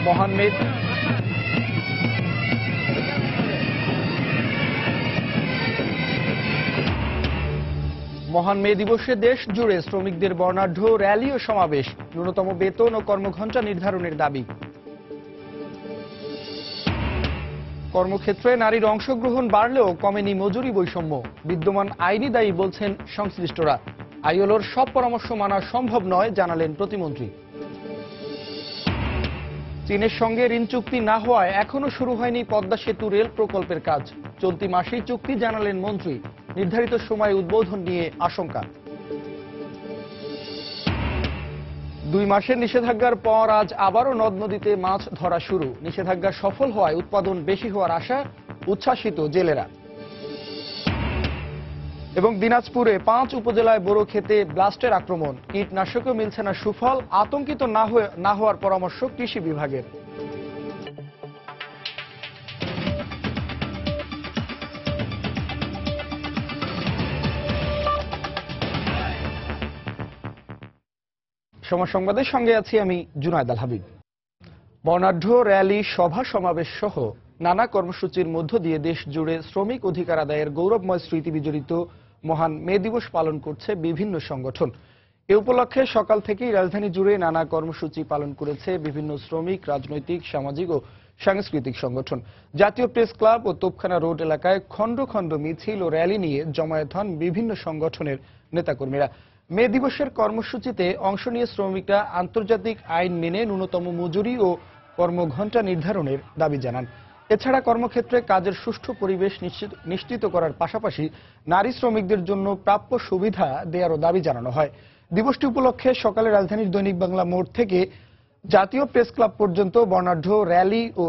মহান মে দিবসে দেশ জুড়ে শ্রমিকদের বর্ণাঢ্য র্যালি ও সমাবেশ, ন্যূনতম বেতন ও কর্মঘণ্টা নির্ধারণের দাবি। কর্মক্ষেত্রে নারীর অংশগ্রহণ বাড়লেও কমেনি মজুরি বৈষম্য, বিদ্যমান আইনি দায়ী বলছেন সংশ্লিষ্টরা। আইএলওর সব পরামর্শ মানা সম্ভব নয় জানালেন প্রতিমন্ত্রী। চীনের সঙ্গে ঋণ চুক্তি না হওয়ায় এখনো শুরু হয়নি পদ্মা সেতু রেল প্রকল্পের কাজ, চলতি মাসেই চুক্তি জানালেন মন্ত্রী। নির্ধারিত সময়ে উদ্বোধন নিয়ে আশঙ্কা। 2 মাসের নিষেধাজ্ঞার পর আজ আবারও নদ নদীতে মাছ ধরা শুরু। নিষেধাজ্ঞা সফল হওয়ায় উৎপাদন বেশি হওয়ার আশা, উচ্ছ্বাসিত জেলেরা। এবং দিনাজপুরে 5 উপজেলায় বোরো ক্ষেতে ব্লাস্টের আক্রমণ, কীটনাশকও মিলছে না সুফল, আতঙ্কিত না হওয়ার পরামর্শ কৃষি বিভাগের। সময় সংবাদের সঙ্গে আছি আমি জুনায়েদ আল হাবিব। বর্ণাঢ্য র্যালি, সভা সমাবেশ সহ নানা কর্মসূচির মধ্য দিয়ে দেশ জুড়ে শ্রমিক অধিকার আদায়ের গৌরবময় স্মৃতি বিজড়িত মহান মে দিবস পালন করছে বিভিন্ন সংগঠন। এ উপলক্ষে সকাল থেকেই রাজধানী জুড়ে নানা কর্মসূচি পালন করেছে বিভিন্ন শ্রমিক, রাজনৈতিক, সামাজিক ও সাংস্কৃতিক সংগঠন। জাতীয় প্রেস ক্লাব ও তোপখানা রোড এলাকায় খণ্ড খণ্ড মিছিল ও র্যালি নিয়ে জমায়েত হন বিভিন্ন সংগঠনের নেতাকর্মীরা। মে দিবসের কর্মসূচিতে অংশ নিয়ে শ্রমিকরা আন্তর্জাতিক আইন মেনে ন্যূনতম মজুরি ও কর্মঘণ্টা নির্ধারণের দাবি জানান। এছাড়া কর্মক্ষেত্রে কাজের সুষ্ঠু পরিবেশ নিশ্চিত করার পাশাপাশি নারী শ্রমিকদের জন্য প্রাপ্য সুবিধা দেওয়ারও দাবি জানানো হয়। দিবসটি উপলক্ষে সকালে রাজধানীর দৈনিক বাংলা মোড় থেকে জাতীয় প্রেস ক্লাব পর্যন্ত বর্ণাঢ্য র্যালি ও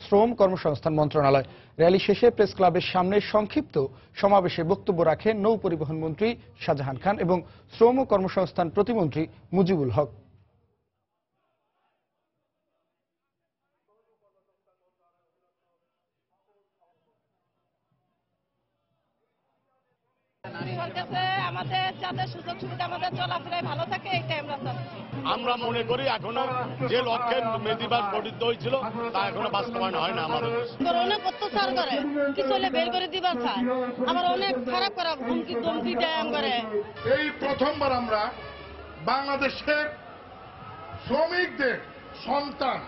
শ্রম কর্মসংস্থান মন্ত্রণালয়। র্যালি শেষে প্রেস ক্লাবের সামনে সংক্ষিপ্ত সমাবেশে বক্তব্য রাখেন নৌ পরিবহন মন্ত্রী শাহজাহান খান এবং শ্রম ও কর্মসংস্থান প্রতিমন্ত্রী মুজিবুল হক। আমাদের যাতে সুযোগ সুবিধা আমাদের চলাফেরায় ভালো থাকে, এইটাই আমরা মনে করি এখনো যে লক্ষ্যে মে দিবস গঠিত হয়েছিল তা এখনো বাস্তবায়ন হয় না। আমাদের অনেক অত্যাচার করে, কিছু হলে বের করে দিবা স্যার, আমার অনেক খারাপ খারাপ হুমকি ধমকি দেয় করে। এই প্রথমবার আমরা বাংলাদেশের শ্রমিকদের সন্তান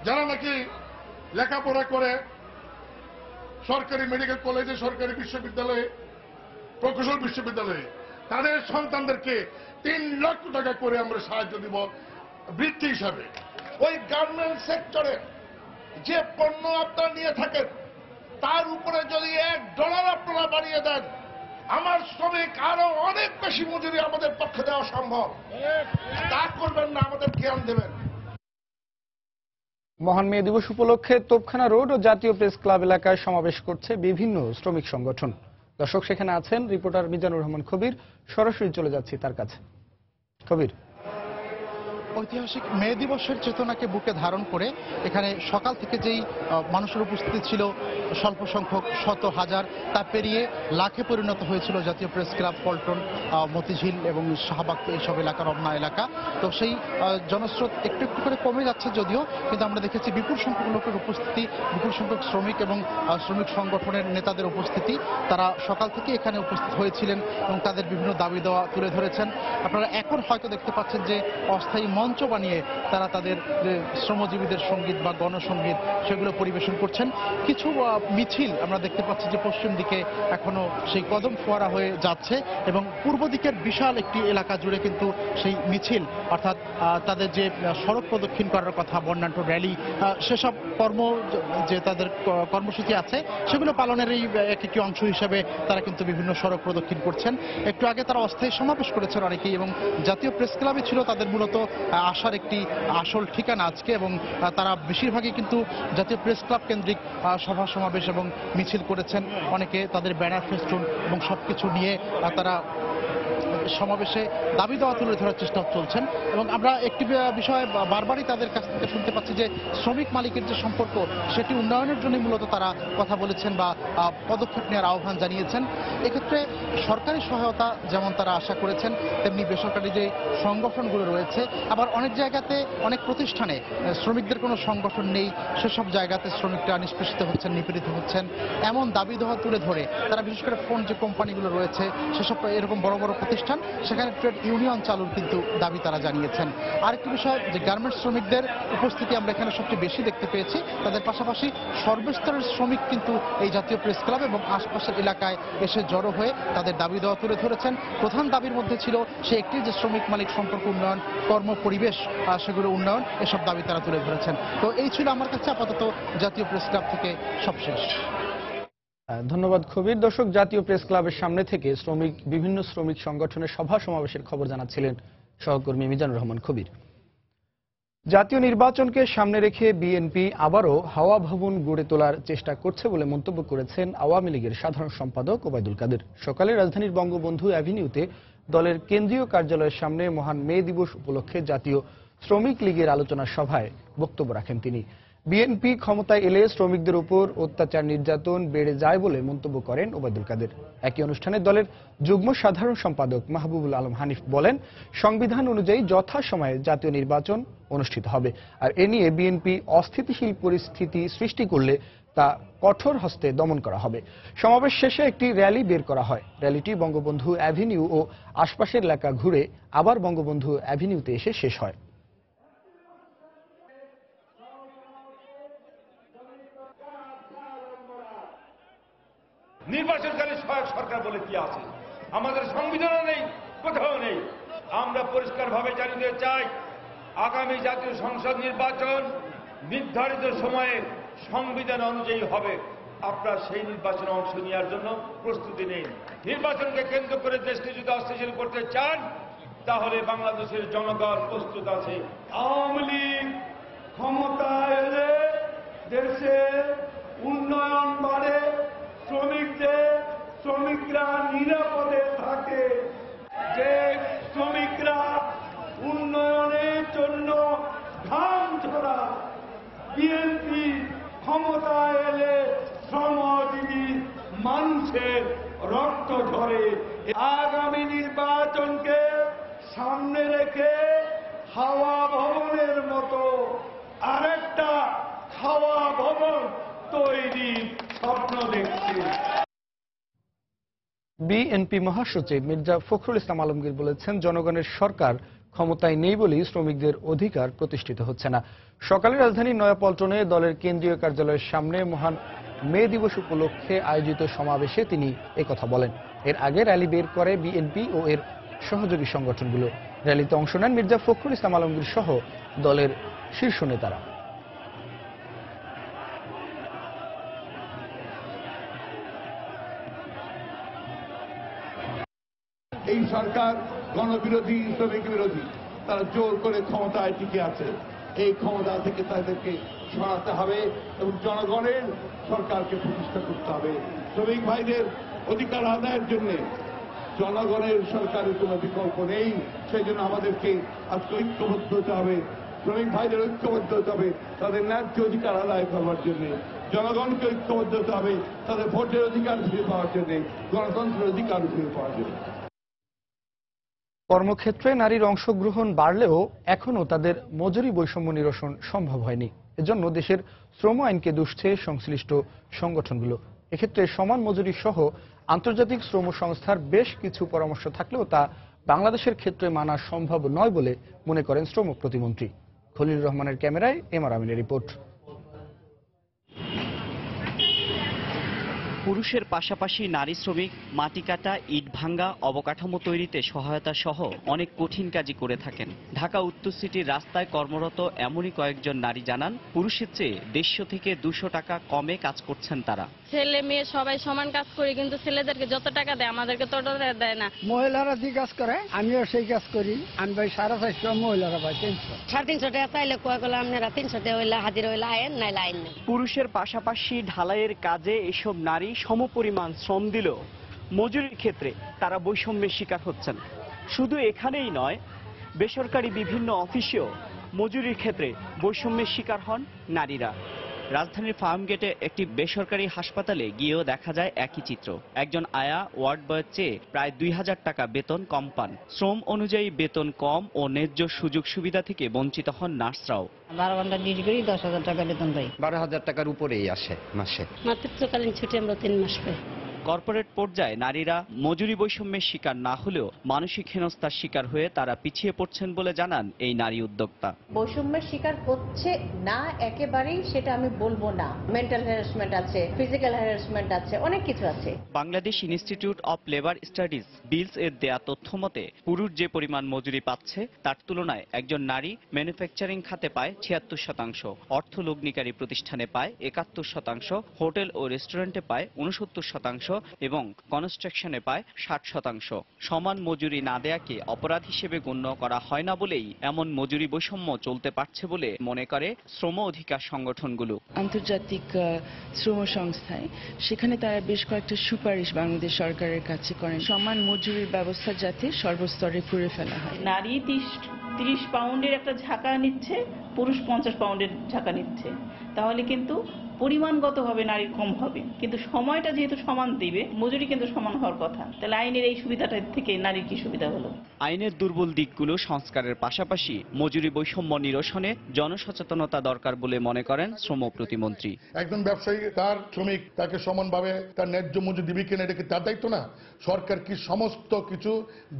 যারা নাকি লেখাপড়া করে সরকারি মেডিকেল কলেজে, সরকারি বিশ্ববিদ্যালয়ে, প্রকৌশল বিশ্ববিদ্যালয়ে, তাদের সন্তানদেরকে 3 লক্ষ টাকা করে আমরা সাহায্য দিব বৃত্তি হিসাবে। ওই গার্মেন্ট সেক্টরে যে পণ্য আপনারা নিয়ে থাকেন তার উপরে যদি $1 আপনারা বাড়িয়ে দেন, আমার শ্রমিক আরো অনেক বেশি মজুরি আমাদের পক্ষে দেওয়া সম্ভব। তা করবেন না, আমাদের জ্ঞান দেবেন। মহান মে দিবস উপলক্ষে তোপখানা রোড ও জাতীয় প্রেস ক্লাব এলাকায় সমাবেশ করছে বিভিন্ন শ্রমিক সংগঠন। দর্শক সেখানে আছেন রিপোর্টার মিজানুর রহমান কবির, সরাসরি চলে যাচ্ছি তার কাছে। কবির, ঐতিহাসিক মে দিবসের চেতনাকে বুকে ধারণ করে এখানে সকাল থেকে যেই মানুষের উপস্থিতি ছিল স্বল্প সংখ্যক, শত হাজার, তা পেরিয়ে লাখে পরিণত হয়েছিল জাতীয় প্রেস ক্লাব, পল্টন, মতিঝিল এবং শাহবাগ, এইসব এলাকা, রমনা এলাকা। তো সেই জনস্রোত একটু একটু করে কমে যাচ্ছে যদিও, কিন্তু আমরা দেখেছি বিপুল সংখ্যক লোকের উপস্থিতি, বিপুল সংখ্যক শ্রমিক এবং শ্রমিক সংগঠনের নেতাদের উপস্থিতি। তারা সকাল থেকে এখানে উপস্থিত হয়েছিলেন এবং তাদের বিভিন্ন দাবি দেওয়া তুলে ধরেছেন। আপনারা এখন হয়তো দেখতে পাচ্ছেন যে অস্থায়ী মঞ্চ বানিয়ে তারা তাদের শ্রমজীবীদের সঙ্গীত বা গণসঙ্গীত সেগুলো পরিবেশন করছেন। কিছু মিছিল আমরা দেখতে পাচ্ছি যে পশ্চিম দিকে এখনো সেই কদম ফোয়ারা হয়ে যাচ্ছে এবং পূর্ব দিকের বিশাল একটি এলাকা জুড়ে কিন্তু সেই মিছিল, অর্থাৎ তাদের যে সড়ক প্রদক্ষিণ করার কথা, বর্ণাঢ্য র্যালি, সেসব যে তাদের কর্মসূচি আছে সেগুলো পালনের এই একটি অংশ হিসেবে তারা কিন্তু বিভিন্ন সড়ক প্রদক্ষিণ করছেন। একটু আগে তারা অস্থায়ী সমাবেশ করেছেন অনেকেই এবং জাতীয় প্রেস ক্লাবে ছিল তাদের মূলত আসার একটি আসল ঠিকানা আজকে, এবং তারা বেশিরভাগই কিন্তু জাতীয় প্রেস ক্লাব কেন্দ্রিক সভা সমাবেশ এবং মিছিল করেছেন। অনেকে তাদের ব্যানার, ফেস্টুন এবং সবকিছু নিয়ে তারা সমাবেশে দাবি দেওয়া তুলে ধরার চেষ্টা চলছেন। এবং আমরা একটি বিষয় বারবারই তাদের কাছ থেকে শুনতে পাচ্ছি যে শ্রমিক মালিকের যে সম্পর্ক সেটি উন্নয়নের জন্য মূলত তারা কথা বলেছেন বা পদক্ষেপ নেওয়ার আহ্বান জানিয়েছেন। এক্ষেত্রে সরকারি সহায়তা যেমন তারা আশা করেছেন, তেমনি বেসরকারি যে সংগঠনগুলো রয়েছে, আবার অনেক জায়গাতে অনেক প্রতিষ্ঠানে শ্রমিকদের কোনো সংগঠন নেই, সেসব জায়গাতে শ্রমিকরা নিষ্পেষিত হচ্ছেন, নিপীড়িত হচ্ছেন, এমন দাবি দেওয়া তুলে ধরে তারা বিশেষ করে ফোন যে কোম্পানিগুলো রয়েছে সেসব এরকম বড় বড় প্রতিষ্ঠান সেখানে ট্রেড ইউনিয়ন চালুর কিন্তু দাবি তারা জানিয়েছেন। আরেকটি বিষয় যে গার্মেন্টস শ্রমিকদের উপস্থিতি আমরা এখানে সবচেয়ে বেশি দেখতে পেয়েছি, তাদের পাশাপাশি সর্বস্তরের শ্রমিক কিন্তু এই জাতীয় প্রেস ক্লাব এবং আশপাশের এলাকায় এসে জড়ো হয়ে তাদের দাবি দেওয়া তুলে ধরেছেন। প্রধান দাবির মধ্যে ছিল সে একটি যে শ্রমিক মালিক সম্পর্ক উন্নয়ন, কর্ম পরিবেশ সেগুলো উন্নয়ন, এসব দাবি তারা তুলে ধরেছেন। তো এই ছিল আমার কাছে আপাতত জাতীয় প্রেস ক্লাব থেকে সবশেষ। ধন্যবাদ খবির। দর্শক, জাতীয় প্রেস ক্লাবের সামনে থেকে বিভিন্ন শ্রমিক সংগঠনের সভা সমাবেশের খবর জানাচ্ছিলেন সহকর্মী মিজানুর রহমান খবির। জাতীয় নির্বাচনকে সামনে রেখে বিএনপি আবারও হাওয়া ভবন গড়ে তোলার চেষ্টা করছে বলে মন্তব্য করেছেন আওয়ামী লীগের সাধারণ সম্পাদক ওবায়দুল কাদের। সকালে রাজধানীর বঙ্গবন্ধু অ্যাভিনিউতে দলের কেন্দ্রীয় কার্যালয়ের সামনে মহান মে দিবস উপলক্ষে জাতীয় শ্রমিক লীগের আলোচনা সভায় বক্তব্য রাখেন তিনি। বিএনপি ক্ষমতায় এলে শ্রমিকদের উপর অত্যাচার নির্যাতন বেড়ে যায় বলে মন্তব্য করেন ওবায়দুল কাদের। একই অনুষ্ঠানে দলের যুগ্ম সাধারণ সম্পাদক মাহবুবুল আলম হানিফ বলেন, সংবিধান অনুযায়ী যথাসময়ে জাতীয় নির্বাচন অনুষ্ঠিত হবে, আর এ নিয়ে বিএনপি অস্থিতিশীল পরিস্থিতি সৃষ্টি করলে তা কঠোর হস্তে দমন করা হবে। সমাবেশ শেষে একটি র্যালি বের করা হয়। র্যালিটি বঙ্গবন্ধু অ্যাভিনিউ ও আশপাশের এলাকা ঘুরে আবার বঙ্গবন্ধু অ্যাভিনিউতে এসে শেষ হয়। নির্বাচনকারী সহায়ক সরকার বলে কি আছে? আমাদের সংবিধানও নেই, কোথাও নেই। আমরা পরিষ্কারভাবে জানিয়ে চাই, আগামী জাতীয় সংসদ নির্বাচন নির্ধারিত সময়ে সংবিধান অনুযায়ী হবে। আপনারা সেই নির্বাচনে অংশ নেওয়ার জন্য প্রস্তুতি নিন। নির্বাচনকে কেন্দ্র করে দেশকে যদি অস্থিতিশীল করতে চান, তাহলে বাংলাদেশের জনগণ প্রস্তুত আছে। আওয়ামী লীগ ক্ষমতায় এলে দেশে উন্নয়ন বাড়ে, শ্রমিকরা নিরাপদে থাকে, যে শ্রমিকরা উন্নয়নের জন্য ঘাম ঝরা। বিএনপি ক্ষমতায় এলে শ্রমজীবী মানুষের রক্ত ঝরে। আগামী নির্বাচনকে সামনে রেখে হাওয়া ভবনের মতো আরেকটা হাওয়া ভবন তৈরি স্বপ্ন দেখছে। বিএনপি মহাসচিব মির্জা ফখরুল ইসলাম আলমগীর বলেছেন, জনগণের সরকার ক্ষমতায় নেই বলেই শ্রমিকদের অধিকার প্রতিষ্ঠিত হচ্ছে না। সকালে রাজধানীর নয়াপল্টনে দলের কেন্দ্রীয় কার্যালয়ের সামনে মহান মে দিবস উপলক্ষে আয়োজিত সমাবেশে তিনি একথা বলেন। এর আগে র্যালি বের করে বিএনপি ও এর সহযোগী সংগঠনগুলো। র্যালিতে অংশ নেন মির্জা ফখরুল ইসলাম আলমগীর সহ দলের শীর্ষ নেতারা। এই সরকার গণবিরোধী, শ্রমিক বিরোধী, তারা জোর করে ক্ষমতায় টিকে আছে। এই ক্ষমতা থেকে তাদেরকে সরাতে হবে এবং জনগণের সরকারকে প্রতিষ্ঠা করতে হবে। শ্রমিক ভাইদের অধিকার আদায়ের জন্য জনগণের সরকারের কোনো বিকল্প নেই। সেই জন্য আমাদেরকে আজকে ঐক্যবদ্ধ হতে হবে, শ্রমিক ভাইদের ঐক্যবদ্ধ হতে হবে তাদের ন্যায্য অধিকার আদায় করবার জন্য। জনগণকে ঐক্যবদ্ধ হতে হবে তাদের ভোটের অধিকার ফিরে পাওয়ার জন্য, গণতন্ত্রের অধিকার ফিরে পাওয়ার জন্য। কর্মক্ষেত্রে নারীর অংশগ্রহণ বাড়লেও এখনও তাদের মজুরি বৈষম্য নিরসন সম্ভব হয়নি। এজন্য দেশের শ্রম আইনকে দুষছে সংশ্লিষ্ট সংগঠনগুলো। এক্ষেত্রে সমান মজুরি সহ আন্তর্জাতিক শ্রম সংস্থার বেশ কিছু পরামর্শ থাকলেও তা বাংলাদেশের ক্ষেত্রে মানা সম্ভব নয় বলে মনে করেন শ্রম প্রতিমন্ত্রী। খলিল রহমানের ক্যামেরায় এমআর আমিনের রিপোর্ট। পুরুষের পাশাপাশি নারী শ্রমিক মাটি কাটা, ইট ভাঙ্গা, অবকাঠামো তৈরিতে সহায়তা সহ অনেক কঠিন কাজই করে থাকেন। ঢাকা উত্তর সিটির রাস্তায় কর্মরত এমনই কয়েকজন নারী জানান, পুরুষের চেয়ে 150 থেকে 200 টাকা কমে কাজ করছেন তারা। ছেলে মেয়ে সবাই সমান কাজ করি, কিন্তু ছেলেদেরকে যত টাকা দেয় আমাদেরকে তত দেয় না। মহিলারা যে কাজ করে আমিও সেই কাজ করি। আমি ভাই 450, মহিলারা ভাই 300। 350 টাকা চাইলে কয় করলে আপনারা 300 টাকা হইলে হাজির হইলে আইন নাই লাইন নেই। পুরুষের পাশাপাশি ঢালাইয়ের কাজে এসব নারী সমপরিমাণ শ্রম দিলেও মজুরির ক্ষেত্রে তারা বৈষম্যের শিকার হচ্ছেন। শুধু এখানেই নয়, বেসরকারি বিভিন্ন অফিসেও মজুরির ক্ষেত্রে বৈষম্যের শিকার হন নারীরা। রাজধানীর ফার্মগেটে একটি বেসরকারি হাসপাতালে গিয়েও দেখা যায় একই চিত্র। একজন আয়া ওয়ার্ড বয়ের চেয়ে প্রায় 2000 টাকা বেতন কম পান। শ্রম অনুযায়ী বেতন কম ও ন্যায্য সুযোগ সুবিধা থেকে বঞ্চিত হন নার্সরাও। 12 ঘন্টা ডিউটি করি, 10,000 টাকা বেতন পাই। 12,000 টাকার উপরেই আসে মাসে। মাতৃত্বকালীন ছুটি আমরা 3 মাস পাই। কর্পোরেট পর্যায়ে নারীরা মজুরি বৈষম্যের শিকার না হলেও মানসিক হেনস্থার শিকার হয়ে তারা পিছিয়ে পড়ছেন বলে জানান এই নারী উদ্যোক্তা। বৈষম্যের শিকার হচ্ছে না একেবারেই সেটা আমি বলবো না। মেন্টাল হ্যারাসমেন্ট আছে, ফিজিক্যাল হ্যারাসমেন্ট আছে, অনেক কিছু আছে। Bangladesh Institute of Labour Studies BILS এর দেয়া তথ্য মতে পুরুষ যে পরিমাণ মজুরি পাচ্ছে তার তুলনায় একজন নারী ম্যানুফ্যাকচারিং খাতে পায় 76%, অর্থ লগ্নিকারী প্রতিষ্ঠানে পায় 71%, হোটেল ও রেস্টুরেন্টে পায় 69% এবং কনস্ট্রাকশনে পায় 60%। সমান মজুরি না দেয়াকে অপরাধ হিসেবে গণ্য করা হয় না বলেই এমন মজুরি বৈষম্য চলতে পারছে বলে মনে করে শ্রম অধিকার সংগঠনগুলো। আন্তর্জাতিক শ্রম সংস্থায় সেখানে তারা বেশ কয়েকটা সুপারিশ বাংলাদেশ সরকারের কাছে করেন, সমান মজুরির ব্যবস্থা যাতে সর্বস্তরে করে ফেলা হয়। নারী 30 পাউন্ডের একটা ঝাঁকা নিচ্ছে, পুরুষ 50 পাউন্ডের ঝাঁকা নিচ্ছে, তাহলে কিন্তু পরিমাণগতভাবে নারী কম হবে, কিন্তু সময়টা যেহেতু সমান দিবে, মজুরি কিন্তু সমান হওয়ার কথা। তাহলে আইনের এই সুবিধাটা থেকে নারীর কি সুবিধা হলো? আইনের দুর্বল দিকগুলো সংস্কারের পাশাপাশি মজুরি বৈষম্য নিরসনে জনসচেতনতা দরকার বলে মনে করেন শ্রম প্রতিমন্ত্রী। একজন ব্যবসায়ী তার শ্রমিক তাকে সমানভাবে তার ন্যায্য মজুরি দিবে কিনা এটা কি তার দায়িত্ব না? সরকার কি সমস্ত কিছু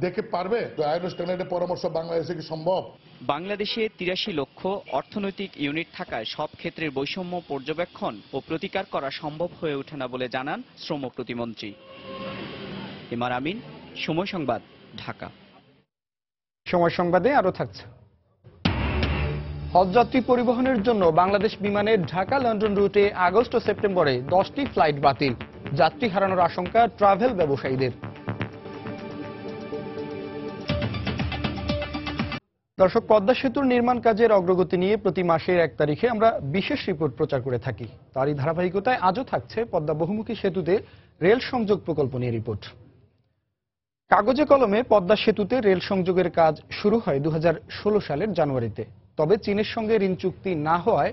দেখে পারবে? আইএলও স্ট্যান্ডার্ডের পরামর্শ বাংলাদেশে কি সম্ভব? বাংলাদেশে 83 লক্ষ অর্থনৈতিক ইউনিট থাকায় সব ক্ষেত্রের বৈষম্য পর্যবেক্ষণ ও প্রতিকার করা সম্ভব হয়ে ওঠে না বলে জানান শ্রম প্রতিমন্ত্রী। ইমার আমিন, সময় সংবাদ, ঢাকা। সময় সংবাদে আরো থাকছে। হজযাত্রী পরিবহনের জন্য বাংলাদেশ বিমানের ঢাকা লন্ডন রুটে আগস্ট ও সেপ্টেম্বরে 10টি ফ্লাইট বাতিল। যাত্রী হারানোর আশঙ্কা ট্রাভেল ব্যবসায়ীদের। দর্শক, পদ্মা সেতুর নির্মাণ কাজের অগ্রগতি নিয়ে প্রতি মাসের 1 তারিখে আমরা বিশেষ রিপোর্ট প্রচার করে থাকি। তারই ধারাবাহিকতায় আজও থাকছে পদ্মা বহুমুখী সেতুতে রেল সংযোগ প্রকল্প নিয়ে রিপোর্ট। কাগজে কলমে পদ্মা সেতুতে রেল সংযোগের কাজ শুরু হয় 2016 সালের জানুয়ারিতে। তবে চীনের সঙ্গে ঋণ চুক্তি না হওয়ায়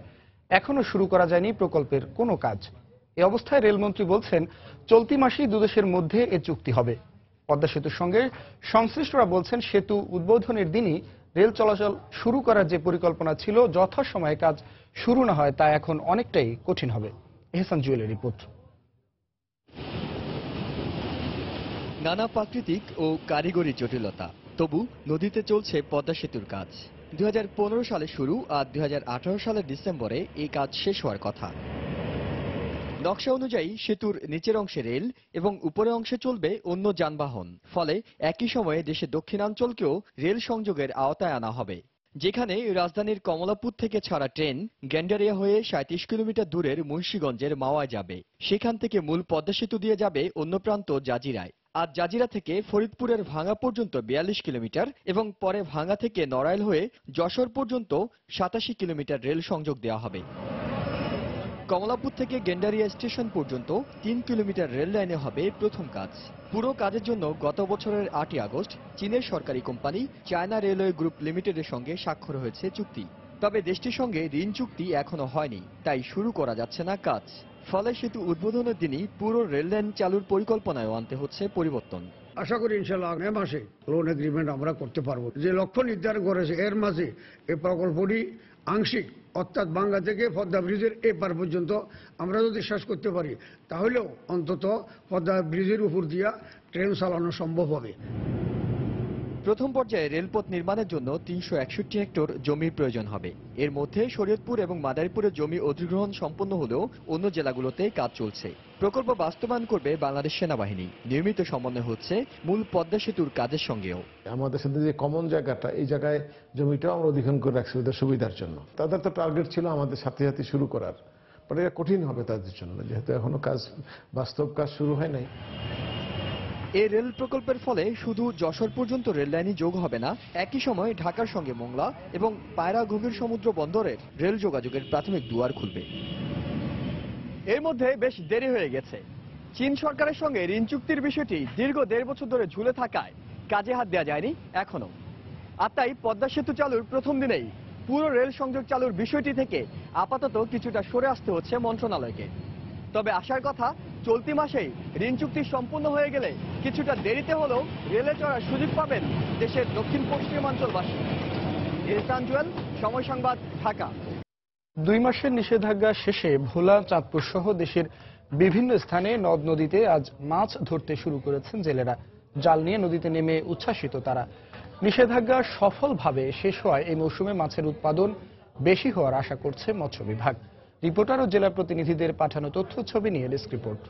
এখনো শুরু করা যায়নি প্রকল্পের কোনো কাজ। এ অবস্থায় রেলমন্ত্রী বলছেন, চলতি মাসেই দুদেশের মধ্যে এ চুক্তি হবে। পদ্মা সেতুর সঙ্গে সংশ্লিষ্টরা বলছেন, সেতু উদ্বোধনের দিনই রেল চলাচল শুরু করার যে পরিকল্পনা ছিল, যথাসময়ে কাজ শুরু না হয় তা এখন অনেকটাই কঠিন হবে। এহসান জুয়েলের রিপোর্ট। নানা প্রাকৃতিক ও কারিগরি জটিলতা, তবু নদীতে চলছে পদ্মা সেতুর কাজ। 2015 সালে শুরু আর 2018 সালের ডিসেম্বরে এই কাজ শেষ হওয়ার কথা। নকশা অনুযায়ী সেতুর নিচের অংশে রেল এবং উপরের অংশে চলবে অন্য যানবাহন। ফলে একই সময়ে দেশের দক্ষিণাঞ্চলকেও রেল সংযোগের আওতায় আনা হবে। যেখানে রাজধানীর কমলাপুর থেকে ছাড়া ট্রেন গেন্ডারিয়া হয়ে 37 কিলোমিটার দূরের মুন্সিগঞ্জের মাওয়ায় যাবে, সেখান থেকে মূল পদ্মা সেতু দিয়ে যাবে অন্য প্রান্ত জাজিরায়। আর জাজিরা থেকে ফরিদপুরের ভাঙ্গা পর্যন্ত 42 কিলোমিটার এবং পরে ভাঙ্গা থেকে নড়াইল হয়ে যশোর পর্যন্ত 87 কিলোমিটার রেল সংযোগ দেওয়া হবে। কমলাপুর থেকে গেন্ডারিয়া স্টেশন পর্যন্ত 3 কিলোমিটার রেল লাইনে হবে প্রথম কাজ। পুরো কাজের জন্য গত বছরের 8 আগস্ট চীনের সরকারি কোম্পানি চায়না রেলওয়ে গ্রুপ লিমিটেডের সঙ্গে স্বাক্ষর হয়েছে চুক্তি। তবে দেশটির সঙ্গে ঋণ চুক্তি এখনো হয়নি, তাই শুরু করা যাচ্ছে না কাজ। ফলে সেতু উদ্বোধনের দিনই পুরো রেল লাইন চালুর পরিকল্পনায় আনতে হচ্ছে পরিবর্তন। আশা করি ইনশাআল্লাহ আগামী মাসে লোন এগ্রিমেন্ট আমরা করতে পারবো। যে লক্ষ্য নির্ধারণ করেছে এর মাঝে এই প্রকল্পটি আংশিক, অর্থাৎ ভাঙ্গা থেকে পদ্মা ব্রিজের এপার পর্যন্ত আমরা যদি শেষ করতে পারি, তাহলেও অন্তত পদ্মা ব্রিজের উপর দিয়া ট্রেন চালানো সম্ভব হবে। প্রথম পর্যায়ে রেলপথ নির্মাণের জন্য 361 হেক্টর জমির প্রয়োজন হবে। এর মধ্যে শরীয়তপুর এবং মাদারীপুরের জমি অধিগ্রহণ সম্পন্ন হলেও অন্য জেলাগুলোতে কাজ চলছে। প্রকল্প বাস্তবায়ন করবে বাংলাদেশ সেনাবাহিনী। নিয়মিত সমন্বয় হচ্ছে মূল পদ্মা সেতুর কাজের সঙ্গেও। আমাদের সাথে যে কমন জায়গাটা, এই জায়গায় জমিটাও আমরা অধিগ্রহণ করে রাখছি ওদের সুবিধার জন্য। তাদের তো টার্গেট ছিল আমাদের সাথে সাথে শুরু করার, পরে এটা কঠিন হবে তাদের জন্য, যেহেতু এখনো কাজ, বাস্তব কাজ শুরু হয় নাই। এই রেল প্রকল্পের ফলে শুধু যশোর পর্যন্ত রেল লাইনই যোগ হবে না, একই সময় ঢাকার সঙ্গে মোংলা এবং পায়রা গভীর সমুদ্র বন্দরের রেল যোগাযোগের প্রাথমিক দুয়ার খুলবে। এর মধ্যে বেশ দেরি হয়ে গেছে। চীন সরকারের সঙ্গে ঋণ চুক্তির বিষয়টি দীর্ঘ 1.5 বছর ধরে ঝুলে থাকায় কাজে হাত দেওয়া যায়নি এখনো। আর তাই পদ্মা সেতু চালুর প্রথম দিনেই পুরো রেল সংযোগ চালুর বিষয়টি থেকে আপাতত কিছুটা সরে আসতে হচ্ছে মন্ত্রণালয়কে। তবে আশার কথা, চলতি মাসেই ঋণ চুক্তি সম্পূর্ণ হয়ে গেলে কিছুটা দেরিতে হলেও রেলে চড়ার সুযোগ পাবেন দেশের দক্ষিণ পশ্চিমাঞ্চলবাসী। ইলতান জুয়েল, সময় সংবাদ, ঢাকা। 2 মাসের নিষেধাজ্ঞা শেষে ভোলা, চাঁদপুর সহ দেশের বিভিন্ন স্থানে নদ নদীতে আজ মাছ ধরতে শুরু করেছেন জেলেরা। জাল নিয়ে নদীতে নেমে উচ্ছ্বাসিত তারা। নিষেধাজ্ঞা সফলভাবে শেষ হওয়ায় এই মৌসুমে মাছের উৎপাদন বেশি হওয়ার আশা করছে মৎস্য বিভাগ। রিপোর্টার ও জেলা প্রতিনিধিদের পাঠানো তথ্য ছবি নিয়ে ডেস্ক রিপোর্ট।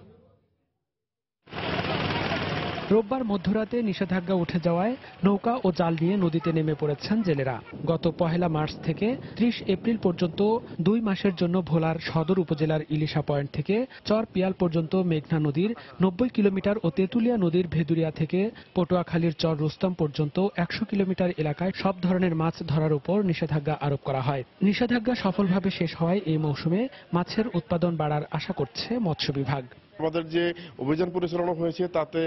রোববার মধ্যরাতে নিষেধাজ্ঞা উঠে যাওয়ায় নৌকা ও জাল নিয়ে নদীতে নেমে পড়েছেন জেলেরা। গত 1 মার্চ থেকে 30 এপ্রিল পর্যন্ত 2 মাসের জন্য ভোলার সদর উপজেলার ইলিশা পয়েন্ট থেকে চর পিয়াল পর্যন্ত মেঘনা নদীর 90 কিলোমিটার ও তেঁতুলিয়া নদীর ভেদুরিয়া থেকে পটুয়াখালীর চর রুস্তম পর্যন্ত 100 কিলোমিটার এলাকায় সব ধরনের মাছ ধরার উপর নিষেধাজ্ঞা আরোপ করা হয়। নিষেধাজ্ঞা সফলভাবে শেষ হওয়ায় এই মৌসুমে মাছের উৎপাদন বাড়ার আশা করছে মৎস্য বিভাগ। আমাদের যে অভিযান পরিচালনা হয়েছে তাতে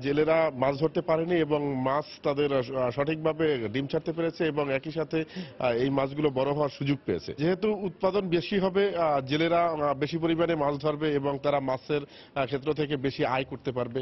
জেলেরা মাছ ধরতে পারেনি এবং মাছ তাদের সঠিকভাবে ডিম ছাড়তে পেরেছে এবং একই সাথে এই মাছগুলো বড় হওয়ার সুযোগ পেয়েছে। যেহেতু উৎপাদন বেশি হবে, জেলেরা বেশি পরিমাণে মাছ ধরবে এবং তারা মাছের ক্ষেত্র থেকে বেশি আয় করতে পারবে।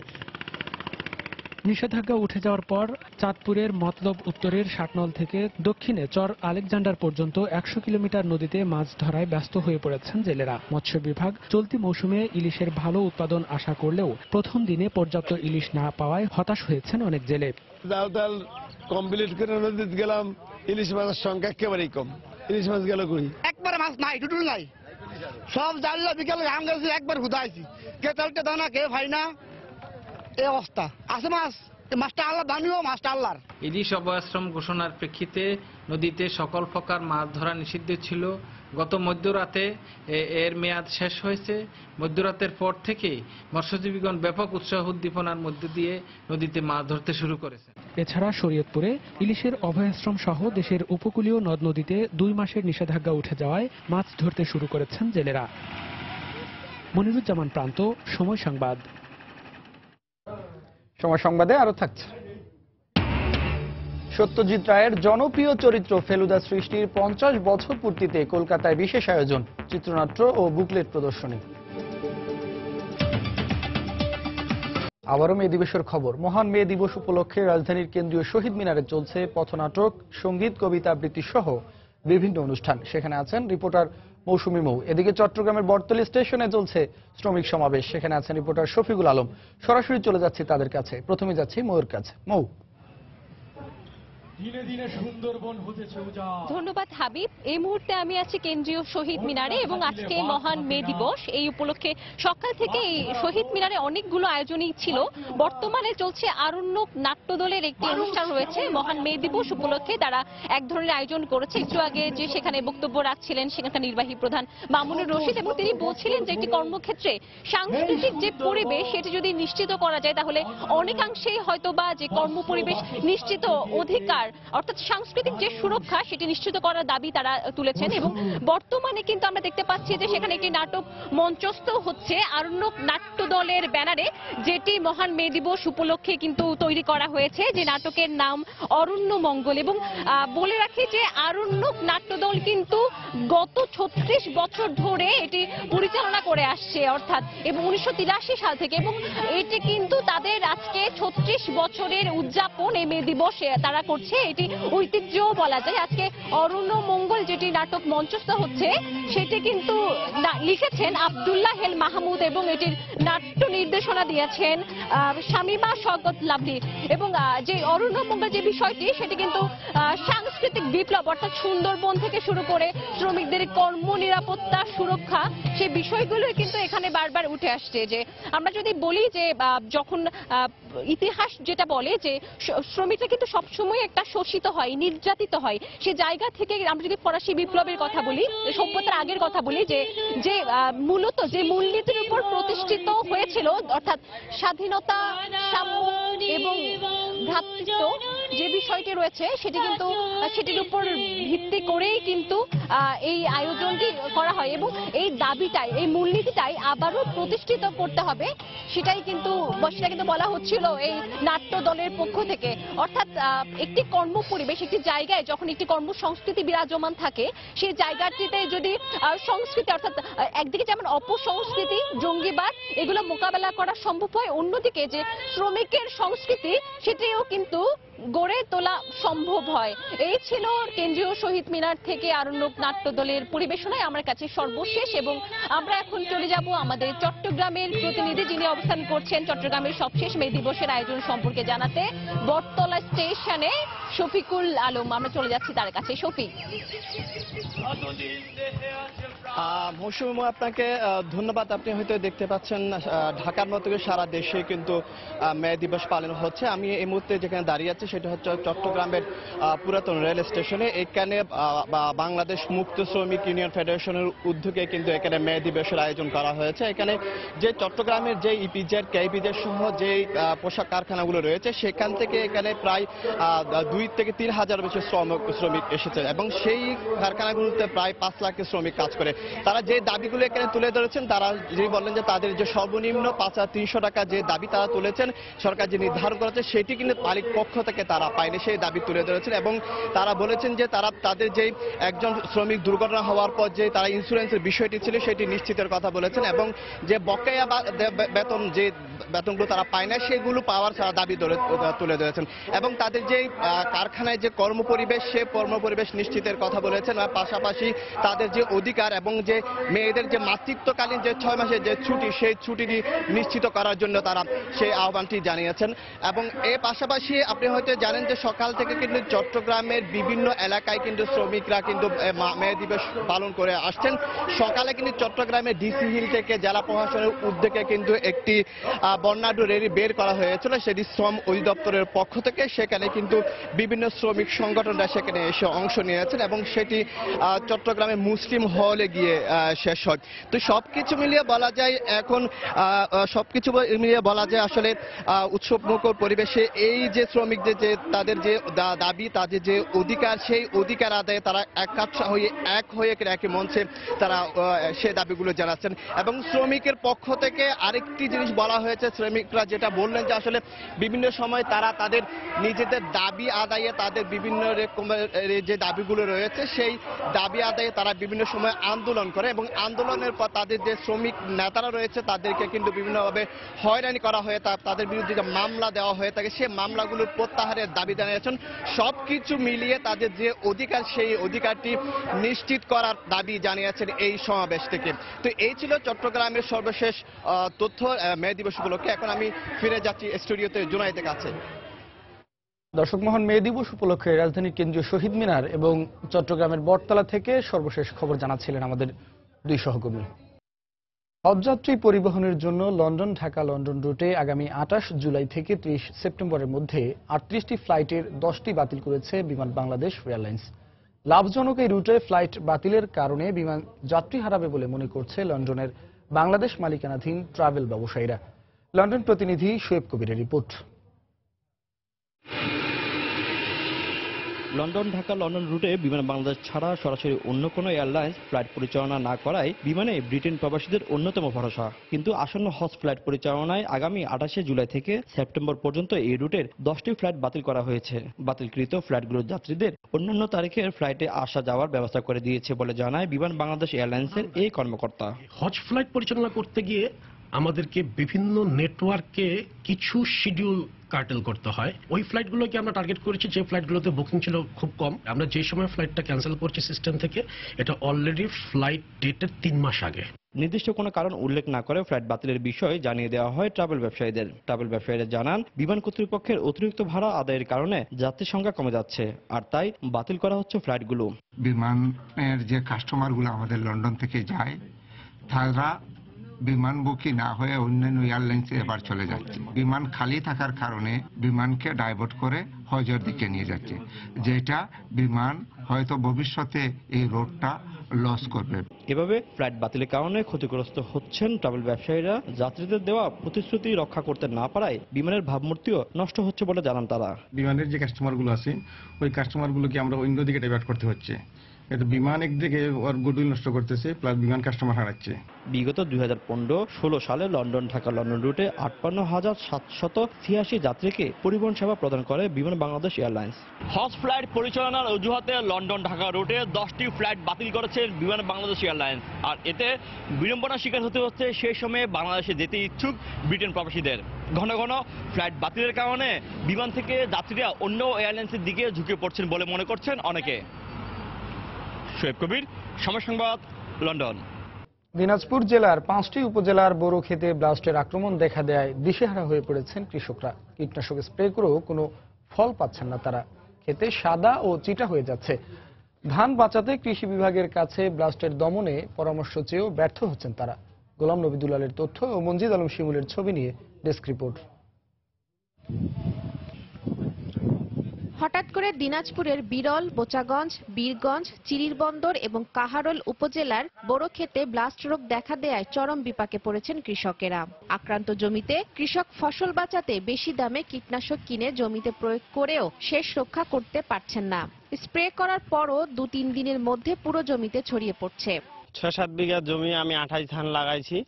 নিষেধাজ্ঞা উঠে যাওয়ার পর চাঁদপুরের মতলব উত্তরের শাটনল থেকে দক্ষিণে চর আলেকজান্ডার পর্যন্ত 100 কিলোমিটার নদীতে মাছ ধরায় ব্যস্ত হয়ে পড়েছেন জেলেরা। মৎস্য বিভাগ চলতি মৌসুমে ইলিশের ভালো উৎপাদন আশা করলেও প্রথম দিনে পর্যাপ্ত ইলিশ না পাওয়ায় হতাশ হয়েছেন অনেক জেলে। জাল কমপ্লিট করে নদীতে গেলাম, ইলিশ মাছের সংখ্যা একেবারেই কম। ইলিশ মাছ গেল কই, একবার মাছ নাই, টুটুল নাই। সব জানলা বিকেলে আম গেছি, একবার হুদাইছি, কে তালতে দানা কে ভাই না, এই অবস্থা আছে। মাছটা আল্লাহ বানিও, মাছটা আল্লাহর। ইলিশ অভয়াশ্রম ঘোষণার প্রেক্ষিতে নদীতে সকল প্রকার মাছ ধরা নিষিদ্ধ ছিল। গত মধ্যরাতে এর মেয়াদ শেষ হয়েছে। মধ্যরাতের পর থেকে মৎস্যজীবীগণ ব্যাপক উৎসাহ উদ্দীপনার মধ্য দিয়ে নদীতে মাছ ধরতে শুরু করেছে। এছাড়া শরীয়তপুরে ইলিশের অভয়াশ্রম সহ দেশের উপকূলীয় নদ নদীতে 2 মাসের নিষেধাজ্ঞা উঠে যাওয়ায় মাছ ধরতে শুরু করেছেন জেলেরা। মনিরুজ্জামান প্রান্ত, সময় সংবাদ। সময় সংবাদে আরো থাকছে। সত্যজিৎ রায়ের জনপ্রিয় চরিত্র ফেলুদা সৃষ্টির 50 বছর পূর্তিতে কলকাতায় বিশেষ আয়োজন, চিত্রনাট্য ও বুকলেট প্রদর্শনী। আবারও মে দিবসের খবর। মহান মে দিবস উপলক্ষে রাজধানীর কেন্দ্রীয় শহীদ মিনারে চলছে পথনাটক, সঙ্গীত, কবিতা আবৃত্তি সহ বিভিন্ন অনুষ্ঠান। সেখানে আছেন রিপোর্টার মৌসুমী মৌ। এদিকে চট্টগ্রামের বটতলী স্টেশনে চলছে শ্রমিক সমাবেশ। সেখানে আছেন রিপোর্টার শফিকুল আলম। সরাসরি চলে যাচ্ছি তাদের কাছে। প্রথমে যাচ্ছি মৌর কাছে। মৌ, দিনে দিনে সুন্দরবন হতেছে উজাড়। ধন্যবাদ হাবিব। এই মুহূর্তে আমি আছি কেন্দ্রীয় শহীদ মিনারে এবং আজকে মহান মে দিবস। এই উপলক্ষে সকাল থেকে এই শহীদ মিনারে অনেকগুলো আয়োজনই ছিল। বর্তমানে চলছে আরণ্যক নাট্যদলের একটি অনুষ্ঠান রয়েছে। মহান মে দিবস উপলক্ষে তারা এক ধরনের আয়োজন করেছে। একটু আগে যে সেখানে বক্তব্য রাখছিলেন সেখানকার নির্বাহী প্রধান মামুনুর রশিদ, এবং তিনি বলছিলেন যে একটি কর্মক্ষেত্রে সাংস্কৃতিক যে পরিবেশ সেটি যদি নিশ্চিত করা যায় তাহলে অনেকাংশেই হয়তো বা যে কর্মপরিবেশ নিশ্চিত অধিকার অর্থাৎ সাংস্কৃতিক যে সুরক্ষা সেটি নিশ্চিত করার দাবি তারা তুলেছেন। এবং বর্তমানে কিন্তু আমরা দেখতে পাচ্ছি যে সেখানে একটি নাটক মঞ্চস্থ হচ্ছে আরণ্যক নাট্য দলের ব্যানারে, যেটি মহান মে দিবস উপলক্ষে কিন্তু তৈরি করা হয়েছে, যে নাটকের নাম অরণ্য মঙ্গল। এবং বলে রাখি যে আরণ্যক নাট্য দল কিন্তু গত 36 বছর ধরে এটি পরিচালনা করে আসছে, অর্থাৎ এবং 1983 সাল থেকে, এবং এটি কিন্তু তাদের আজকে 36 বছরের উদযাপন এই মে দিবসে তারা করছে। এটি ঐতিহ্যও বলা যায়। আজকে অরণ্য মঙ্গল যেটি নাটক মঞ্চস্থ হচ্ছে সেটি কিন্তু লিখেছেন আব্দুল্লাহ হেল মাহমুদ এবং এটির নাট্য নির্দেশনা দিয়েছেন শামিমা শওকত লাভলি। এবং যে অরণ্য মঙ্গল যে বিষয়টি সেটি কিন্তু সাংস্কৃতিক বিপ্লব অর্থাৎ সুন্দরবন থেকে শুরু করে শ্রমিকদের কর্ম নিরাপত্তা সুরক্ষা সেই বিষয়গুলোই কিন্তু এখানে বারবার উঠে আসছে। যে আমরা যদি বলি যে যখন ইতিহাস যেটা বলে যে শ্রমিকরা কিন্তু সবসময় একটা শোষিত হয়, নির্যাতিত হয়, সে জায়গা থেকে আমরা যদি ফরাসি বিপ্লবের কথা বলি, সভ্যতার আগের কথা বলি, যে মূলত যে মূলনীতির উপর প্রতিষ্ঠিত হয়েছিল অর্থাৎ স্বাধীনতা, সাম্য এবং ভ্রাতৃত্ব, যে বিষয়টি রয়েছে সেটি কিন্তু সেটির উপর ভিত্তি করেই কিন্তু এই আয়োজনটি করা হয় এবং এই দাবিটাই, এই মূলনীতিটাই আবারও প্রতিষ্ঠিত করতে হবে সেটা কিন্তু বলা হচ্ছিল এই নাট্য দলের পক্ষ থেকে। অর্থাৎ একটি কর্মপরিবেশ, একটি জায়গায় যখন একটি কর্মসংস্কৃতি বিরাজমান থাকে, সেই জায়গাটিতে যদি সংস্কৃতি অর্থাৎ একদিকে যেমন অপসংস্কৃতি, জঙ্গিবাদ এগুলো মোকাবেলা করা সম্ভব হয়, অন্যদিকে যে শ্রমিকের সংস্কৃতি সেটিও কিন্তু গড়ে তোলা সম্ভব হয়। এই ছিল কেন্দ্রীয় শহীদ মিনার থেকে আরণ্যক নাট্য দলের পরিবেশনায় আমার কাছে সর্বশেষ। এবং আমরা এখন চলে যাব আমাদের চট্টগ্রামের প্রতিনিধি যিনি অবস্থান করছেন চট্টগ্রামের সবশেষ মে দিবসের আয়োজন সম্পর্কে জানাতে, বটতলা স্টেশনে শফিকুল আলম। আমরা চলে যাচ্ছি তার কাছে। শফিক। মৌসুমী, আপনাকে ধন্যবাদ। আপনি হয়তো দেখতে পাচ্ছেন ঢাকার মতো সারা দেশে কিন্তু মে দিবস পালন হচ্ছে। আমি এই মুহূর্তে যেখানে দাঁড়িয়ে আছি সেটা হচ্ছে চট্টগ্রামের পুরাতন রেল স্টেশনে। এখানে বাংলাদেশ মুক্ত শ্রমিক ইউনিয়ন ফেডারেশনের উদ্যোগে কিন্তু এখানে মে দিবসের আয়োজন করা হয়েছে। এখানে যে চট্টগ্রামের যে ইপিজেড, কেইপিজেড সহ যে পোশাক কারখানাগুলো রয়েছে সেখান থেকে এখানে প্রায় 2 থেকে 3 হাজার বেশি শ্রমিক এসেছে এবং সেই কারখানাগুলোতে প্রায় 5 লাখ শ্রমিক কাজ করে। তারা যে দাবিগুলো এখানে তুলে ধরেছেন, তারা যে বললেন যে তাদের যে সর্বনিম্ন 5,300 টাকা যে দাবি তারা তুলেছেন, সরকার যে নির্ধারণ করেছে সেটি কিন্তু মালিক পক্ষ থেকে তারা পায়নি, সেই দাবি তুলে ধরেছেন। এবং তারা বলেছেন যে তাদের যে একজন শ্রমিক দুর্ঘটনা হওয়ার পর যে তারা ইন্স্যুরেন্সের বিষয়টি ছিল সেটি নিশ্চিতের কথা বলেছেন এবং যে বকেয়া বেতন যে বেতনগুলো তারা পায় না সেগুলো পাওয়ার দাবি তুলে ধরেছেন এবং তাদের যে কারখানায় যে কর্মপরিবেশ সে কর্মপরিবেশ নিশ্চিতের কথা বলেছেন। আর পাশাপাশি তাদের যে অধিকার এবং যে মেয়েদের যে মাতৃত্বকালীন যে 6 মাসের যে ছুটি, সেই ছুটিটি নিশ্চিত করার জন্য তারা সেই আহ্বানটি জানিয়েছেন। এবং এর পাশাপাশি আপনি হয়তো জানেন যে সকাল থেকে কিন্তু চট্টগ্রামের বিভিন্ন এলাকায় কিন্তু শ্রমিকরা কিন্তু মে দিবস পালন করে আসছেন। সকালে কিন্তু চট্টগ্রামের ডিসি হিল থেকে জেলা প্রশাসনের উদ্যোগে কিন্তু একটি বর্ণাঢ্য র্যালি বের করা হয়েছিল, সেটি শ্রম অধিদপ্তরের পক্ষ থেকে। সেখানে কিন্তু বিভিন্ন শ্রমিক সংগঠনরা সেখানে এসে অংশ নিয়েছেন এবং সেটি চট্টগ্রামের মুসলিম হলে গিয়ে শেষ হয়। তো সবকিছু মিলিয়ে বলা যায় এখন আসলে উৎসবমুখর পরিবেশে এই যে শ্রমিকদের যে তাদের যে দাবি, তাদের যে অধিকার, সেই অধিকার আদায়ে তারা এক হয়ে একই মঞ্চে তারা সে দাবিগুলো জানাচ্ছেন। এবং শ্রমিকের পক্ষ থেকে আরেকটি জিনিস বলা হয়েছে, শ্রমিকরা যেটা বললেন যে আসলে বিভিন্ন সময় তারা তাদের নিজেদের দাবি আদায়ে তাদের বিভিন্ন রকমের যে দাবিগুলো রয়েছে সেই দাবি আদায়ে তারা বিভিন্ন সময় আন্দোলন করে এবং আন্দোলনের পর তাদের যে শ্রমিক নেতারা রয়েছে তাদেরকে কিন্তু বিভিন্নভাবে হয়রানি করা হয়ে তাদের বিরুদ্ধে যে মামলা দেওয়া হয়ে থাকে সেই মামলাগুলোর প্রত্যাহারের দাবি জানিয়েছেন। সবকিছু মিলিয়ে তাদের যে অধিকার সেই অধিকারটি নিশ্চিত করার দাবি জানিয়েছেন এই সমাবেশ থেকে। তো এই ছিল চট্টগ্রামের সর্বশেষ তথ্য মে দিবস উপলক্ষে। এখন আমি ফিরে যাচ্ছি স্টুডিওতে জুনাইদের কাছে। দর্শক মহান মে দিবস উপলক্ষে রাজধানীর কেন্দ্রীয় শহীদ মিনার এবং চট্টগ্রামের বটতলা থেকে সর্বশেষ খবর জানাচ্ছিলেন আমাদের 2 সহকর্মী। হজযাত্রী পরিবহনের জন্য লন্ডন ঢাকা লন্ডন রুটে আগামী 28 জুলাই থেকে 30 সেপ্টেম্বরের মধ্যে 38টি ফ্লাইটের 10টি বাতিল করেছে বিমান বাংলাদেশ এয়ারলাইন্স। লাভজনক এই রুটে ফ্লাইট বাতিলের কারণে বিমান যাত্রী হারাবে বলে মনে করছে লন্ডনের বাংলাদেশ মালিকানাধীন ট্রাভেল ব্যবসায়ীরা। লন্ডন প্রতিনিধি শোয়েব কবিরের রিপোর্ট। লন্ডন ঢাকা লন্ডন রুটে বিমান বাংলাদেশ ছাড়া সরাসরি অন্য কোনো এয়ারলাইন্স ফ্লাইট পরিচালনা না করায় বিমানে ব্রিটেন প্রবাসীদের অন্যতম ভরসা। কিন্তু আসন্ন হজ ফ্লাইট পরিচালনায় আগামী 28 জুলাই থেকে সেপ্টেম্বর পর্যন্ত এই রুটের 10টি ফ্লাইট বাতিল করা হয়েছে। বাতিলকৃত ফ্লাইটগুলোর যাত্রীদের অন্যান্য তারিখের ফ্লাইটে আসা যাওয়ার ব্যবস্থা করে দিয়েছে বলে জানায় বিমান বাংলাদেশ এয়ারলাইন্সের এই কর্মকর্তা। হজ ফ্লাইট পরিচালনা করতে গিয়ে আমাদেরকে বিভিন্ন নেটওয়ার্কে কিছু শিডিউল কার্টেল করতে হয়। ওই ফ্লাইটগুলোকে আমরা টার্গেট করেছি যে ফ্লাইটগুলোতে বুকিং ছিল খুব কম। আমরা যে সময় ফ্লাইটটা ক্যান্সেল করছি সিস্টেম থেকে, এটা অলরেডি ফ্লাইট ডেটের 3 মাস আগে। নির্দিষ্ট কোনো কারণ উল্লেখ না করে ফ্লাইট বাতিলের বিষয় জানিয়ে দেওয়া হয় ট্রাভেল ব্যবসায়ীদের। ট্রাভেল ব্যবসায়ীরা জানান বিমান কর্তৃপক্ষের অতিরিক্ত ভাড়া আদায়ের কারণে যাত্রীর সংখ্যা কমে যাচ্ছে, আর তাই বাতিল করা হচ্ছে ফ্লাইটগুলো। বিমানের যে কাস্টমারগুলো আমাদের লন্ডন থেকে যায় তারা বিমান বুকিং না হয়ে অন্যান্য এয়ারলাইন্সে এবার চলে যাচ্ছে। বিমান খালি থাকার কারণে বিমানকে ডাইভার্ট করে হজের দিকে নিয়ে যাচ্ছে, যেটা বিমান হয়তো ভবিষ্যতে এই রোডটা লস করবে। এভাবে ফ্লাইট বাতিলের কারণে ক্ষতিগ্রস্ত হচ্ছেন ট্রাভেল ব্যবসায়ীরা। যাত্রীদের দেওয়া প্রতিশ্রুতি রক্ষা করতে না পারায় বিমানের ভাবমূর্তিও নষ্ট হচ্ছে বলে জানান তারা। বিমানের যে কাস্টমারগুলো আছে ওই কাস্টমারগুলোকে আমরা অন্য দিকে ডাইভার্ট করতে হচ্ছে। এটা বিমান একদিকে ওর গুডউইল নষ্ট করতেছে, প্লাস বিমান কাস্টমার হারাচ্ছে। বিগত 2015-16 সালে লন্ডন ঢাকা লন্ডন রুটে 58,786 যাত্রীকে পরিবহন সেবা প্রদান করে বিমান বাংলাদেশ এয়ারলাইন্স। হজ ফ্লাইট পরিচালনার অজুহাতে লন্ডন ঢাকা রুটে 10টি ফ্লাইট বাতিল করেছে বিমান বাংলাদেশ এয়ারলাইন্স। আর এতে বিড়ম্বনার শিকার হতে হচ্ছে সেই সময়ে বাংলাদেশে যেতে ইচ্ছুক ব্রিটেন প্রবাসীদের। ঘন ঘন ফ্লাইট বাতিলের কারণে বিমান থেকে যাত্রীরা অন্য এয়ারলাইন্সের দিকে ঝুঁকে পড়ছেন বলে মনে করছেন অনেকে। শোয়েব কবির, সময় সংবাদ, লন্ডন। দিনাজপুর জেলার 5টি উপজেলার বোরো ক্ষেতে ব্লাস্টের আক্রমণ দেখা দেয় দিশেহারা হয়ে পড়েছেন কৃষকরা। কীটনাশক স্প্রে করেও কোনো ফল পাচ্ছেন না তারা। খেতে সাদা ও চিটা হয়ে যাচ্ছে। ধান বাঁচাতে কৃষি বিভাগের কাছে ব্লাস্টের দমনে পরামর্শ চেয়েও ব্যর্থ হচ্ছেন তারা। গোলাম নবী দুলালের তথ্য ও মঞ্জিদ আলম শিমুলের ছবি নিয়ে ডেস্ক রিপোর্ট। হঠাৎ করে দিনাজপুরের বিরল, বোচাগঞ্জ, বীরগঞ্জ, চিরিরবন্দর এবং কাহারোল উপজেলার বোরো ক্ষেতে ব্লাস্ট রোগ দেখা দেয়ায় চরম বিপাকে পড়েছেন কৃষকেরা। আক্রান্ত জমিতে কৃষক ফসল বাঁচাতে বেশি দামে কীটনাশক কিনে জমিতে প্রয়োগ করেও শেষ রক্ষা করতে পারছেন না। স্প্রে করার পরও 2-3 দিনের মধ্যে পুরো জমিতে ছড়িয়ে পড়ছে। 6-7 বিঘা জমি আমি 28 ধান লাগাইছি।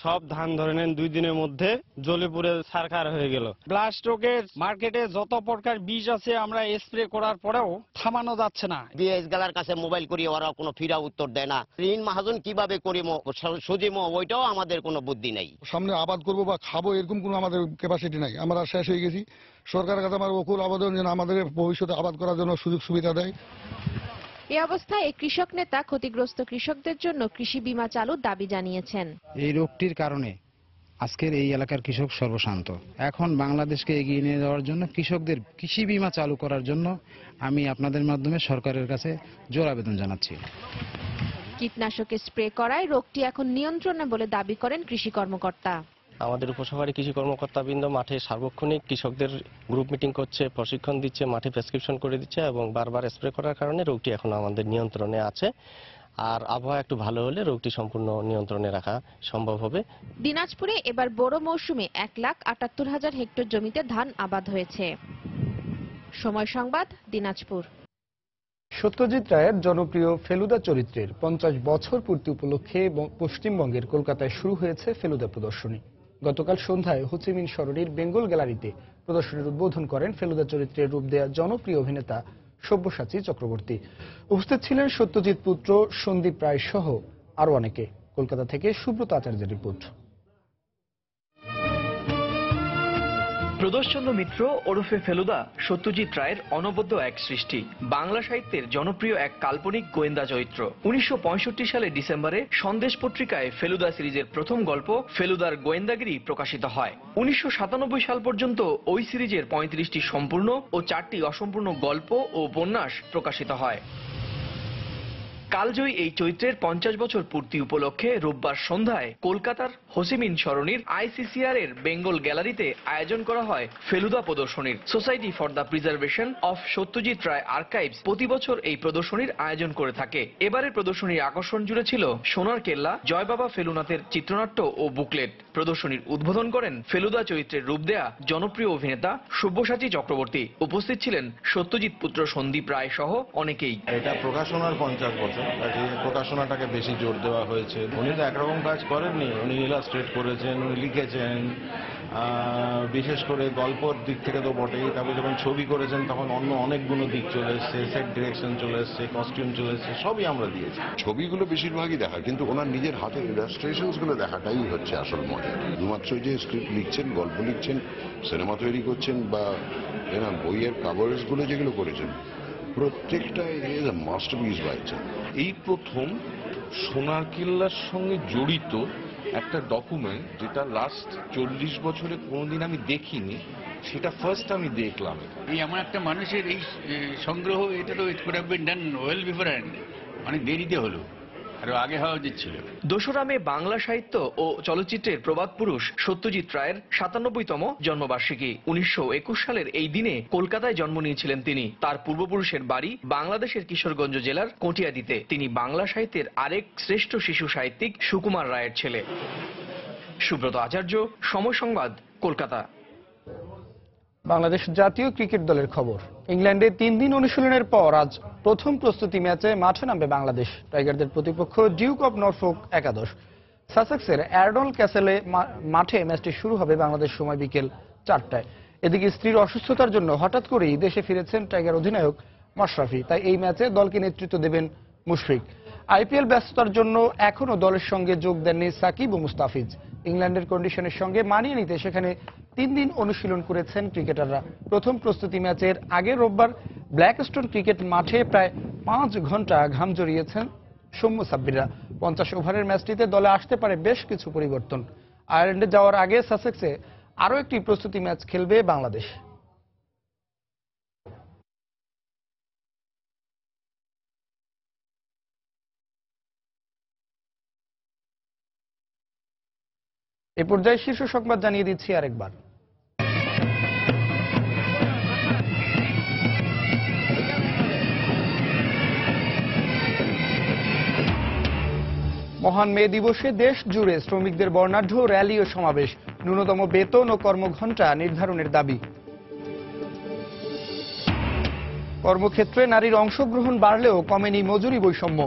সব ধান ধরে নেন 2 দিনের মধ্যে জ্বলে পুড়ে ছারখার হয়ে গেল। ব্লাস্ট রোগের মার্কেটে যত প্রকার বীজ আছে আমরা স্প্রে করার পরেও থামানো যাচ্ছে না। বিএস গালার কাছে মোবাইল করি, ওরা কোনো ফিরা উত্তর দেয় না। ঋণ মাহাজন কিভাবে করিমো সুজিমো ওইটাও আমাদের কোনো বুদ্ধি নেই। সামনে আবাদ করবো বা খাবো এরকম কোনো আমাদের ক্যাপাসিটি নাই। আমরা শেষ হয়ে গেছি। সরকারের কাছে আমার অকুল আবেদন যেন আমাদের ভবিষ্যতে আবাদ করার জন্য সুযোগ সুবিধা দেয়। এই অবস্থায় এই কৃষক নেতা ক্ষতিগ্রস্ত কৃষকদের জন্য কৃষি বীমা চালুর দাবি জানিয়েছেন। এই রোগটির কারণে আজকের এই এলাকার কৃষক সর্বশান্ত। এখন বাংলাদেশকে এগিয়ে নিয়ে যাওয়ার জন্য কৃষকদের কৃষি বীমা চালু করার জন্য আমি আপনাদের মাধ্যমে সরকারের কাছে জোর আবেদন জানাচ্ছি। কীটনাশকে স্প্রে করায় রোগটি এখন নিয়ন্ত্রণে বলে দাবি করেন কৃষি কর্মকর্তা। আমাদের উপসহকারী কৃষি কর্মকর্তাবৃন্দ মাঠে সার্বক্ষণিক কৃষকদের গ্রুপ মিটিং করছে, প্রশিক্ষণ দিচ্ছে, মাঠে প্রেসক্রিপশন করে দিচ্ছে এবং বারবার স্প্রে করার কারণে রোগটি এখন আমাদের নিয়ন্ত্রণে আছে। আর আবহাওয়া একটু ভালো হলে রোগটি সম্পূর্ণ নিয়ন্ত্রণে রাখা সম্ভব হবে। দিনাজপুরে এবার বোরো মৌসুমে 1,78,000 হেক্টর জমিতে ধান আবাদ হয়েছে। সময় সংবাদ, দিনাজপুর। সত্যজিৎ রায়ের জনপ্রিয় ফেলুদা চরিত্রের 50 বছর পূর্তি উপলক্ষে পশ্চিমবঙ্গের কলকাতায় শুরু হয়েছে ফেলুদা প্রদর্শনী। গতকাল সন্ধ্যায় হোচিমিন সরণির বেঙ্গল গ্যালারিতে প্রদর্শনীর উদ্বোধন করেন ফেলুদা চরিত্রের রূপ দেয়া জনপ্রিয় অভিনেতা সব্যসাচী চক্রবর্তী। উপস্থিত ছিলেন সত্যজিৎ পুত্র সন্দীপ রায় সহ আরো অনেকে। কলকাতা থেকে সুব্রত আচার্যের রিপোর্ট। প্রদোষচন্দ্র মিত্র ওরফে ফেলুদা সত্যজিৎ রায়ের অনবদ্য এক সৃষ্টি। বাংলা সাহিত্যের জনপ্রিয় এক কাল্পনিক গোয়েন্দা চরিত্র। 1965 সালে ডিসেম্বরে সন্দেশ পত্রিকায় ফেলুদা সিরিজের প্রথম গল্প ফেলুদার গোয়েন্দাগিরি প্রকাশিত হয়। 1997 সাল পর্যন্ত ওই সিরিজের 35টি সম্পূর্ণ ও 4টি অসম্পূর্ণ গল্প ও উপন্যাস প্রকাশিত হয়। কালজয়ী এই চরিত্রের 50 বছর পূর্তি উপলক্ষে রোববার সন্ধ্যায় কলকাতার হোচিমিন সরণির আইসিসিআর এর বেঙ্গল গ্যালারিতে আয়োজন করা হয় ফেলুদা প্রদর্শনীর। Society for the preservation of Satyajit Ray archives প্রতি বছর এই প্রদর্শনীর আয়োজন করে থাকে। এবারের প্রদর্শনীর আকর্ষণ জুড়ে ছিল সোনার কেল্লা, জয় বাবা ফেলুনাথের চিত্রনাট্য ও বুকলেট। প্রদর্শনীর উদ্বোধন করেন ফেলুদা চরিত্রের রূপ দেয়া জনপ্রিয় অভিনেতা সব্যসাচী চক্রবর্তী। উপস্থিত ছিলেন সত্যজিৎ পুত্র সন্দীপ রায় সহ অনেকেই। এটা প্রকাশনার 50 বছর, প্রকাশনাটাকে বেশি জোর দেওয়া হয়েছে। উনি তো একরকম কাজ করেননি, উনি ইলাস্ট্রেট করেছেন, উনি লিখেছেন, বিশেষ করে গল্পর দিক থেকে তো বটেই। তারপরে যখন ছবি করেছেন তখন অন্য অনেকগুলো দিক চলে এসছে, সেট ডিরেকশন চলে এসছে, কস্টিউম চলে এসছে, সবই আমরা দিয়েছি। ছবিগুলো বেশিরভাগই দেখা, কিন্তু ওনার নিজের হাতের ইলাস্ট্রেশনস গুলো দেখাটাই হচ্ছে আসল মজা। শুধুমাত্র যে স্ক্রিপ্ট লিখছেন, গল্প লিখছেন, সিনেমা তৈরি করছেন বা বইয়ের কাভার্স গুলো যেগুলো করেছেন, প্রত্যেকটা ইজ আ মাস্টারপিস বাইছে। এই প্রথম সোনার কেল্লার সঙ্গে জড়িত একটা ডকুমেন্ট যেটা লাস্ট 40 বছরে কোনোদিন আমি দেখিনি, সেটা ফার্স্ট আমি দেখলাম। এই এমন একটা মানুষের এই সংগ্রহ, এটা তো it could have been done well beforehand. অনেক দেরিতে হলো, আরো আগে হওয়া উচিত ছিল। 2রা মে বাংলা সাহিত্য ও চলচ্চিত্রের প্রবাদ পুরুষ সত্যজিৎ রায়ের 97তম জন্মবার্ষিকী। 1921 সালের এই দিনে কলকাতায় জন্ম নিয়েছিলেন তিনি। তার পূর্বপুরুষের বাড়ি বাংলাদেশের কিশোরগঞ্জ জেলার কটিয়াদীতে। তিনি বাংলা সাহিত্যের আরেক শ্রেষ্ঠ শিশু সাহিত্যিক সুকুমার রায়ের ছেলে। সুব্রত আচার্য, সময় সংবাদ, কলকাতা। বাংলাদেশ জাতীয় ক্রিকেট দলের খবর। ইংল্যান্ডে 3 দিন অনুশীলনের পর আজ প্রথম প্রস্তুতি ম্যাচে মাঠে নামবে বাংলাদেশ। টাইগারদের প্রতিপক্ষ ডিউক অব নরফোক একাদশ। সাসেক্সের অ্যারডল ক্যাসেলে মাঠে ম্যাচটি শুরু হবে বাংলাদেশ সময় বিকেল 4টায়। এদিকে স্ত্রীর অসুস্থতার জন্য হঠাৎ করেই দেশে ফিরেছেন টাইগার অধিনায়ক মাশরাফি। তাই এই ম্যাচে দলকে নেতৃত্ব দেবেন মুশফিক। আইপিএল ব্যস্ততার জন্য এখনও দলের সঙ্গে যোগ দেননি সাকিব ও মুস্তাফিজ। ইংল্যান্ডের কন্ডিশনের সঙ্গে মানিয়ে নিতে সেখানে 3 দিন অনুশীলন করেছেন ক্রিকেটাররা। প্রথম প্রস্তুতি ম্যাচের আগে রোববার ব্ল্যাকস্টোন ক্রিকেট মাঠে প্রায় 5 ঘন্টা ঘাম জড়িয়েছেন সৌম্য সাব্বিররা। 50 ওভারের ম্যাচটিতে দলে আসতে পারে বেশ কিছু পরিবর্তন। আয়ারল্যান্ডে যাওয়ার আগে সাসেক্সে আরও একটি প্রস্তুতি ম্যাচ খেলবে বাংলাদেশ। এ পর্যায়ে শীর্ষ সংবাদ জানিয়ে দিচ্ছি আরেকবার। মহান মে দিবসে দেশ জুড়ে শ্রমিকদের বর্ণাঢ্য র্যালি ও সমাবেশ। ন্যূনতম বেতন ও কর্মঘণ্টা নির্ধারণের দাবি। কর্মক্ষেত্রে নারীর অংশগ্রহণ বাড়লেও কমেনি মজুরি বৈষম্য।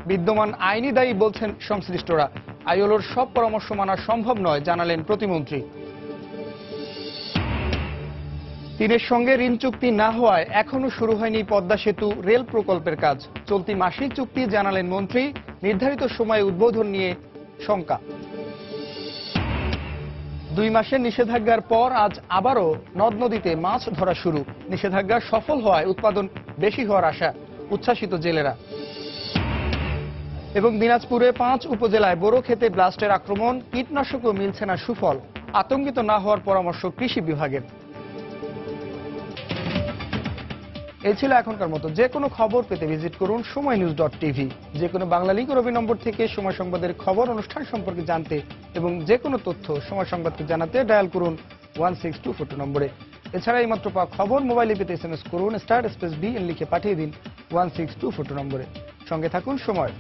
বিদ্যমান আইনি দায়ী বলছেন সংশ্লিষ্টরা। আইএলওর সব পরামর্শ মানা সম্ভব নয় জানালেন প্রতিমন্ত্রী। চীনের সঙ্গে ঋণ চুক্তি না হওয়ায় এখনো শুরু হয়নি পদ্মা সেতু রেল প্রকল্পের কাজ। চলতি মাসেই চুক্তি জানালেন মন্ত্রী। নির্ধারিত সময়ে উদ্বোধন নিয়ে শঙ্কা। 2 মাসের নিষেধাজ্ঞার পর আজ আবারও নদ নদীতে মাছ ধরা শুরু। নিষেধাজ্ঞা সফল হওয়ায় উৎপাদন বেশি হওয়ার আশা, উচ্ছ্বাসিত জেলেরা। এবং দিনাজপুরে 5 উপজেলায় বোরো ক্ষেতে ব্লাস্টের আক্রমণ। কীটনাশকও মিলছে না সুফল। আতঙ্কিত না হওয়ার পরামর্শ কৃষি বিভাগের। এই ছিল এখনকার মতো। যে কোনো খবর পেতে ভিজিট করুন সময়নিউজ.tv। যে কোনো বাংলা লিঙ্ক রবি নম্বর থেকে সময় সংবাদের খবর অনুষ্ঠান সম্পর্কে জানতে এবং যে কোনো তথ্য সময় সংবাদকে জানাতে ডায়াল করুন 16242 নম্বরে। এছাড়া এই মাত্র পাওয়া খবর মোবাইলে পেতে SMS করুন *BN লিখে পাঠিয়ে দিন 16242 নম্বরে। সঙ্গে থাকুন সময়।